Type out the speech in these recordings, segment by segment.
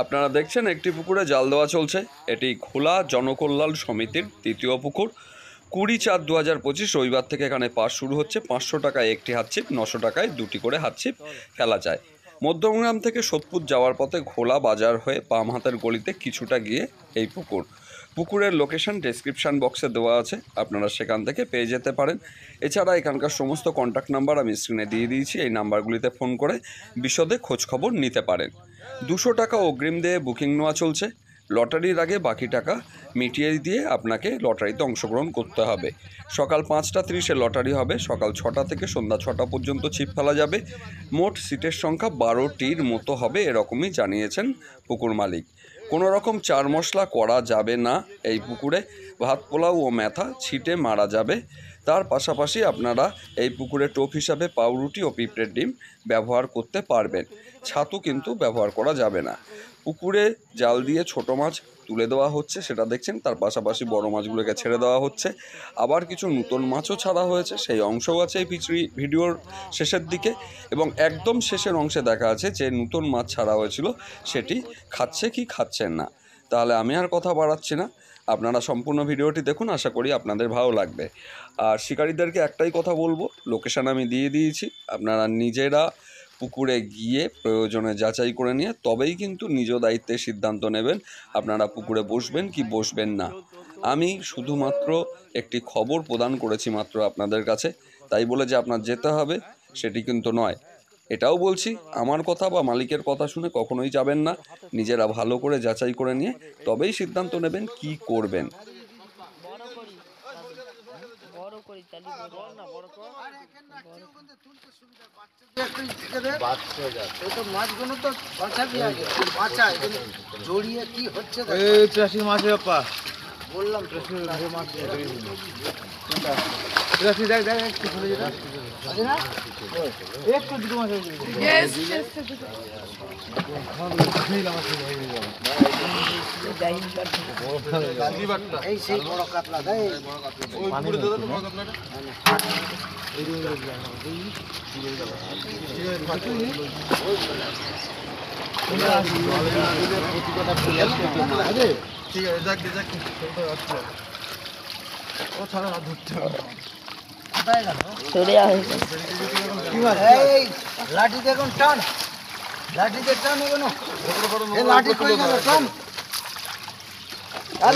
আপনারা দেখছেন একটি পুকুরে জাল দেওয়া চলছে। এটি খোলা জনকল্যাণ সমিতির তৃতীয় পুকুর। 20/4/2025 রবিবার থেকে এখানে পাস শুরু হচ্ছে। 500 টাকায় একটি হাতছিপ, 900 টাকায় দুটি করে হাতছিপ ফেলা যায়। মধ্যমগ্রাম থেকে সোদপুর যাওয়ার পথে ঘোলা বাজার হয়ে বাম হাতের গলিতে কিছুটা গিয়ে এই পুকুর। পুকুরের লোকেশন ডেসক্রিপশান বক্সে দেওয়া আছে, আপনারা সেখান থেকে পেয়ে যেতে পারেন। এছাড়া এখানকার সমস্ত কন্ট্যাক্ট নাম্বার আমি স্ক্রিনে দিয়ে দিয়েছি, এই নাম্বারগুলিতে ফোন করে বিশদে খোঁজখবর নিতে পারেন। 200 টাকা অগ্রিম দিয়ে বুকিং নেওয়া চলছে। লটারির আগে বাকি টাকা মিটিয়ে দিয়ে আপনাকে লটারিতে অংশগ্রহণ করতে হবে। সকাল 5:30 লটারি হবে, সকাল 6টা থেকে সন্ধ্যা 6টা পর্যন্ত ছিপ ফেলা যাবে। মোট সিটের সংখ্যা 12টির মতো হবে, এরকমই জানিয়েছেন পুকুর মালিক। কোনো রকম চার মশলা করা যাবে না এই পুকুরে। ভাত পোলাও ও ম্যাথা ছিটে মারা যাবে। তার পাশাপাশি আপনারা এই পুকুরে টোপ হিসাবে পাউরুটি ও পিঁপড়ের ডিম ব্যবহার করতে পারবেন। ছাতু কিন্তু ব্যবহার করা যাবে না। পুকুরে জাল দিয়ে ছোট মাছ তুলে দেওয়া হচ্ছে, সেটা দেখছেন। তার পাশাপাশি বড় মাছগুলোকে ছেড়ে দেওয়া হচ্ছে। আবার কিছু নতুন মাছও ছাড়া হয়েছে, সেই অংশও আছে এই ভিডিওর শেষের দিকে। এবং একদম শেষের অংশে দেখা আছে যে নতুন মাছ ছাড়া হয়েছিল সেটি খাচ্ছে কি খাচ্ছেন না। তাহলে আমি আর কথা বাড়াচ্ছি না, আপনারা সম্পূর্ণ ভিডিওটি দেখুন, আশা করি আপনাদের ভালো লাগবে। আর শিকারীদেরকে একটাই কথা বলবো, লোকেশান আমি দিয়ে দিয়েছি, আপনারা নিজেরা পুকুরে গিয়ে প্রয়োজনে যাচাই করে নিয়ে তবেই কিন্তু নিজ দায়িত্বে সিদ্ধান্ত নেবেন আপনারা পুকুরে বসবেন কি বসবেন না। আমি শুধুমাত্র একটি খবর প্রদান করেছি মাত্র আপনাদের কাছে, তাই বলে যে আপনার যেতে হবে সেটি কিন্তু নয়। এটাও বলছি, আমার কথা বা মালিকের কথা শুনে কখনোই যাবেন না। নিজেরা ভালো করে যাচাই করে নিয়ে তবেই সিদ্ধান্ত নেবেন কি করবেন। মাছগুলো তো বাঁচায় জড়িয়ে কি হচ্ছে বললাম এই সেই বড় কাতলা দেয় ঠিক আছে, ও ছাড়া ধরতে হবে। লাঠি দেখুন টান, লাঠিতে টান এগুলো লাঠি কই গেল টান।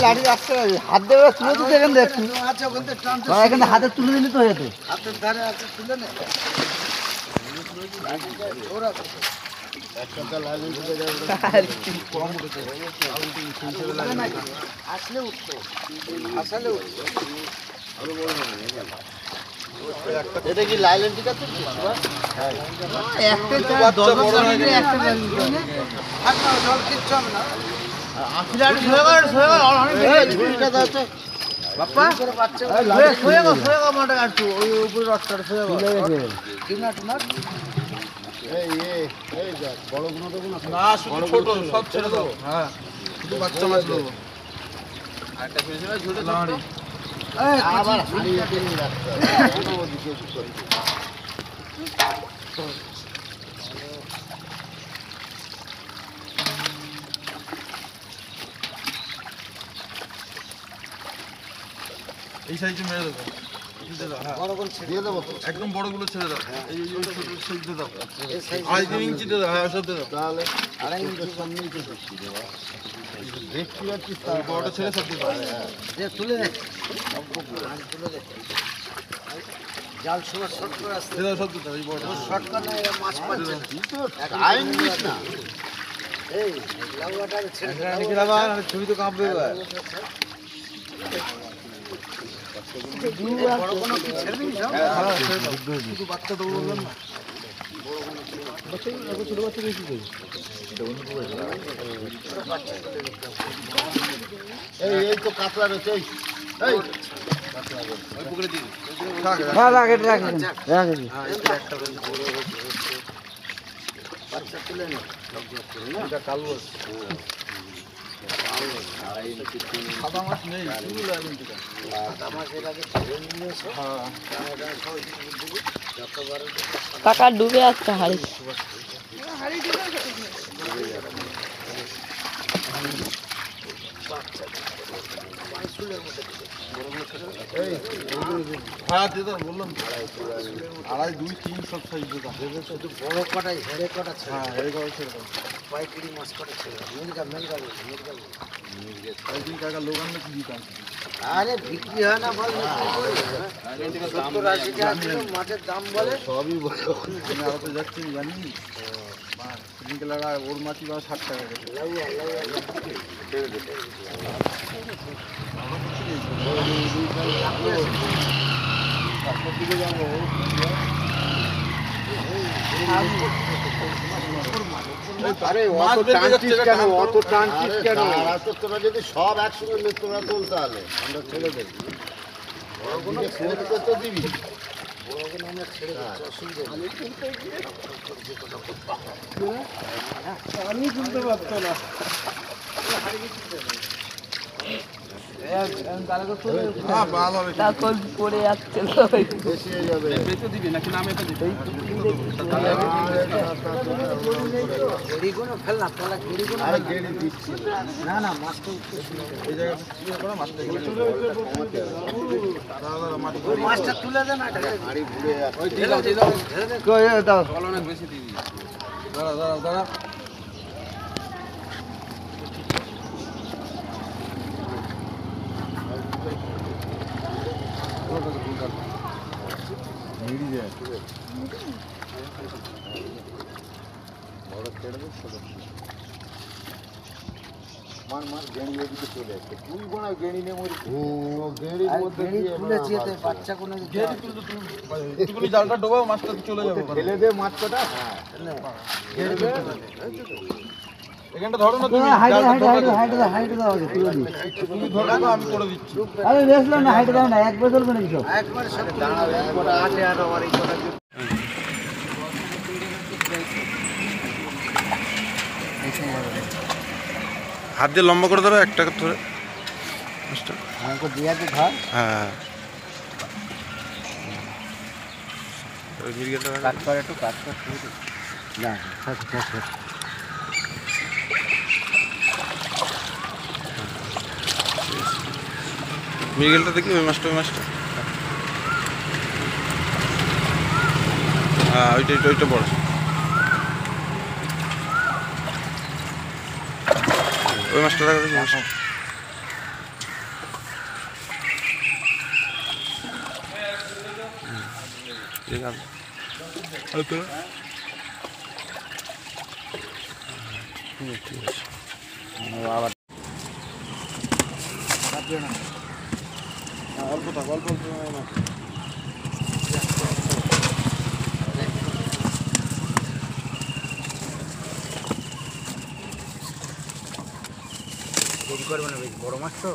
লাঠি আসছে, হাত দেবে তুলে দিতে এখান দেখুন আছে, ওখান থেকে টান এখানে হাতে তুলে দিলে তো হয়ে হাতের ধারে আছে, তুলে নে আসলে উঠতো, আসলে উঠতো। এটা কি লাইলেন ঠিক আছে? জল কিচ্ছু হবে না। সব ছেড়ে দেবো, হ্যাঁ শুধু বাচ্চা মাছ দেবো। এই সাইজে মেরে দেবো, একদম বড়গুলো ছেড়ে দাও। এই সাইজ দিয়ে দাও, 2.5 ইঞ্চি দিয়ে দাও। হ্যাঁ সব দিয়ে দাও, তাহলে 2.5 ইঞ্চি সামনে দেখতে পাচ্ছিস, বড়টা ছেড়ে সব দিয়ে দাও। তুলে নে, জাল সময় শর্ট করে আসছে, সব দিয়ে দাও। এই বড়টা শর্ট করে মাছ পাচ্ছে না। এই লাউয়াটা ছেড়ে ছবি তো কাঁপবে। বড় কোনো কি ছেড়ে দিবি সব? শুধু বাচ্চা দেবো বললাম না, ছোট বাচ্চা বেশি দেবে। এই তো কাতলা রয়েছে, পুকুরে দিন বাচ্চা তুলে নে। কালো সাদা মাছ নেই, সাদা মাছ এর আগে ছেড়ে নিয়ে এসো। কাকা ডুবে যাচ্ছে হাড়ি। হ্যাঁ দাদা বললাম আড়াই 2 3 সব সাইজ দাদা শুধু বড় কটাই হেরে কটা ছিল হ্যাঁ এই কথা ছেড়ে দাও পাইকারি মাছ কটা ছিল মেলগা কয়েকদিন কাকা লোকাল না কি দিতাম আরে বিক্রি হয় না মাছ বিক্রি করে 70-80 টাকা কিলো মাছের দাম বলে সবই বলো আমি আড়াতে যাচ্ছি জানি সিঙ্গেলারা ওর মাছই বা 60 টাকা গেছে আরে অত টানছিস কেন অত টানছিস কেন তোরা যদি সব একসঙ্গে তোরা তোল তাহলে আমরা ছেড়ে দেবো তো দিবি আমি শুনতে পারতো না হ্যাঁ ভালো হবে তখন পড়ে যাচ্ছে বেশি হয়ে যাবে গেড়িগুলো ফেল না তাহলে গেড়িগুলো আরে গেড়ি দিচ্ছি না না মাছটা উঠতে এই জায়গায় কি করে মাছটা দাদা মাটি ওই মাছটা তুলে দেন না হাড়ি ঘুরে ওই দাও দাও দাঁড়া দাঁড়া দাঁড়া মার মার গেড়ি এদিকে চলে আসছে তুই বোনা গেড়ি নে মরি গেড়ির মধ্যে গেড়ি তুলেছি এতে বাচ্চা কোনো তুমি জালটা ডোবাও মাছটা চলে যাবে ফেলে দে মাছটা হ্যাঁ এখানটা ধরো না তুমি হাইট দাও তুলে দিই তুমি ধরো না আমি করে দিচ্ছি আরে বেসলো না হাইট দাও না এক বছর করে দিছো একবারে সব দাঁড়াবে একবারে আটে আর আবার এই কথা হাত দিয়ে লম্বা করে ধরো একটা ধরে আমাকে দিয়া দি ধর হ্যাঁ কাট করে একটু কাট কর না মিরগেলটা দেখি ওই মাছটা হ্যাঁ ওইটা বড় ওই মাছটা দেখা দেখি ঠিক আছে ঠিক আছে অল্প থাক অল্প মাছ দেরি করবে না বেশ বড় মাছ তো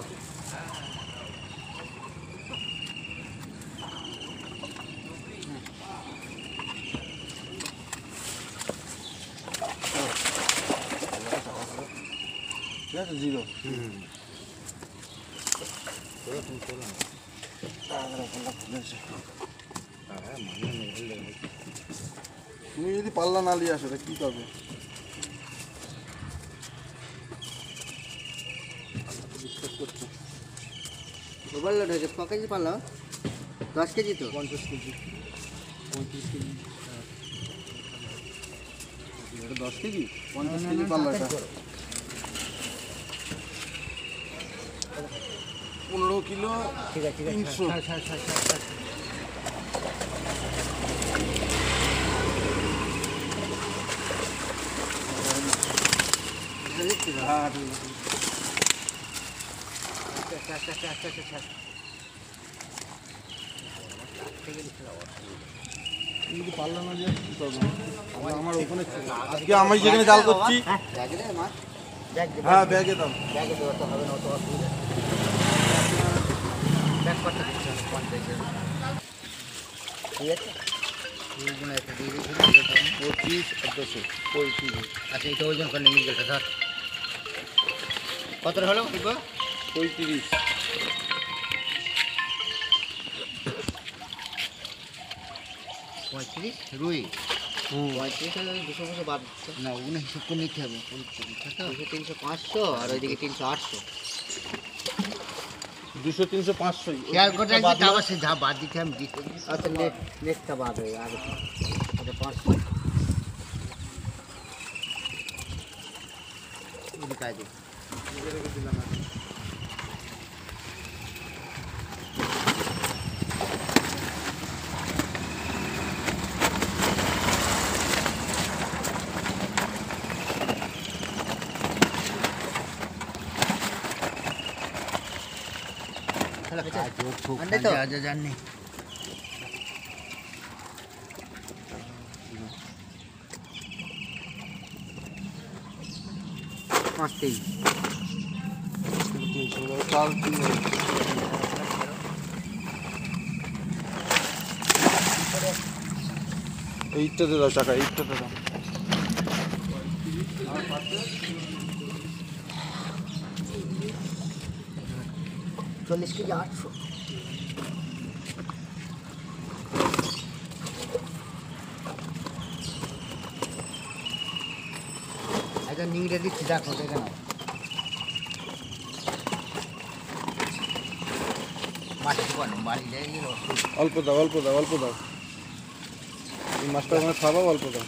ঠিক আছে জিরো তুমি যদি পাল্লা না নিয়ে আসো কি করবে ওভার লোড হয়েছে ক কেজি পারলো 10 কেজি তো 50 কেজি 35 কেজি এটা 10 কেজি 50 কেজি পাল্লাটা 15 কিলো ঠিক আছে 300 হ্যাঁ কিন্তু পাল্লা না দিয়ে কি করবো আমার ওখানে আজকে আমি যেখানে জাল করছি হ্যাঁ ব্যাগে দাও ব্যাগে দেওয়া তো হবে না অত অসুবিধা ব্যাগ করতে দিচ্ছি 50 ঠিক আছে ওইগুলো একটা দিয়ে দিচ্ছি 25 35 আচ্ছা এটা ওজন করে নিয়ে গেছে ধর কত হলো 35 35 রুই 35 হাজার 200 বছর বাদ দিচ্ছে না, ওগুলো হিসাব করে নিতে হবে। 200 300 500 আর ওইদিকে 300 800 200 300 500 খেয়াল করে রাখছি, তারপর সে যা বাদ দিতে আমি দিতে। আচ্ছা নেক্সটটা বাদ হয়ে আগে আচ্ছা 500 ওই কাজ দিই জানি 5 এইটাতে দাও টাকা, এইটাতে দাও। 40 কেজি 800 এটা নিংড়ে দিচ্ছি, দেখো দেখে নাও। মাটি বানো বাড়ি যাই গেল। অল্প দাও, অল্প দাও, অল্প দাও। এই মাছটা ওখানে খাবো, অল্প দাও।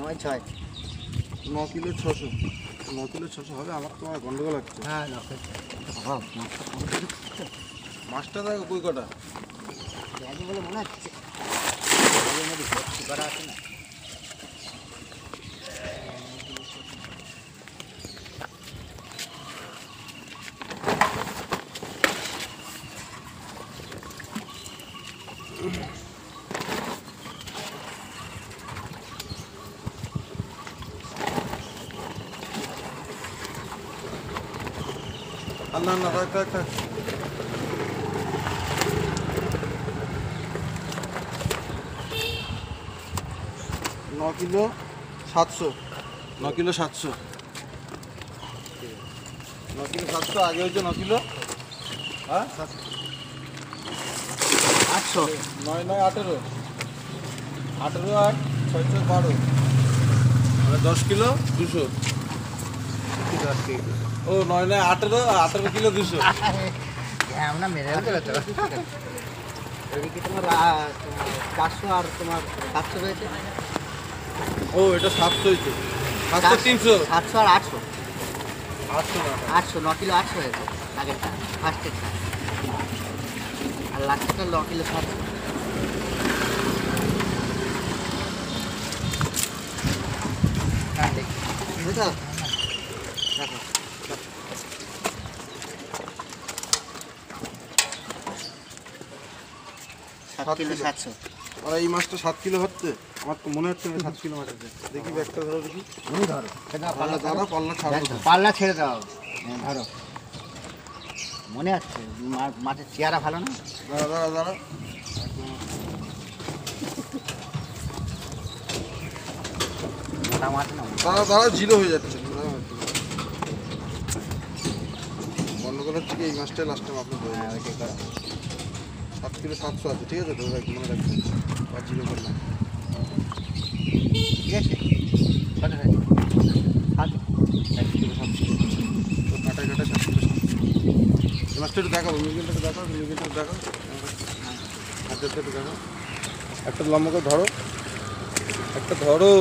নয় 6 9 কিলো 600, 9 কিলো 600 হবে? আমার তো গন্ডগোল লাগছে। হ্যাঁ মাছটা দেখো কই কটা। বলে মনে হচ্ছে করা আছে না। না না, রাখ রাখ রাখ। 9 কিলো 700, 9 কিলো 700, 9 কিলো 700। আগে হচ্ছে 9 কিলো, হ্যাঁ 800 9 9 18, 18 আর 6 6 12, মানে 10 কিলো 200। ও 9 9 18, 18 কিলো 200। হ্যাঁ আমরা মেরে দেবে তো। এদিকে তোমার 400 আর তোমার 700 রয়েছে। ও এটা 700 হয়েছে, 700 300, 700 আর 800 800 না 800 9 কিলো 800 হয়েছে আগেরটা ফার্স্টেরটা। আর লাস্টেরটা 9 কিলো 700। হ্যাঁ দেখি বুঝছো দেখো 7 কিলো 700। আর এই মাছটা 7 কিলো হচ্ছে? আমার তো মনে হচ্ছে না 7 কিলো মাছ আছে। দেখি ব্যাগটা ধরো দেখি। তুমি ধরো পাল্লা দাদা, পাল্লা ছাড়ো তো। পাল্লা ছেড়ে দাও। হ্যাঁ ধরো মনে আছে মাছের চেহারা ভালো না। দাঁড়া দাঁড়া দাঁড়া, মোটা মাছ না দাঁড়া দাঁড়া, জিরো হয়ে যাচ্ছে। গন্ডগোল হচ্ছে কি এই মাছটাই লাস্ট টাইম আপনি ধরে হ্যাঁ ওইটাই করো 7 কিলো 700 আছে, ঠিক আছে? ধরে রাখি, মনে রাখবেন, আর জিরো করলাম। ঠিক আছে ছোট হয়েছে 1 কিলো 700, তো কাটায় কাটায় 7 কিলো 700। এই মাছটা একটু দেখাবো, মিলগেলটা দেখাও, মিলগেলটা দেখাও, হাতের একটু দেখাও। একটা লম্বা করে ধরো, একটা ধরো।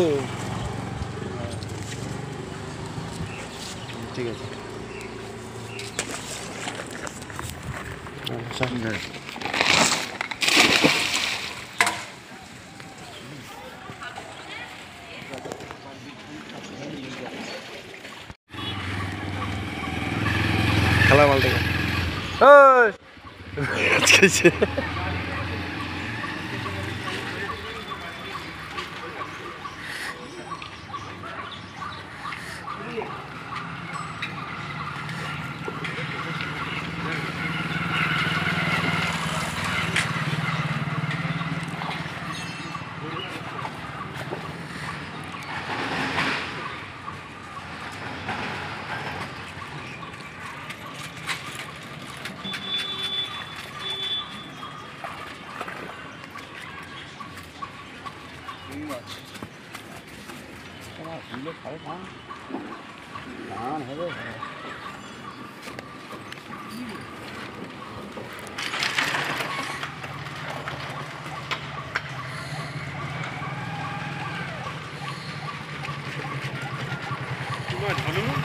ঠিক আছে। খেলা মাল থেকে ধান হবে তোমার ধানু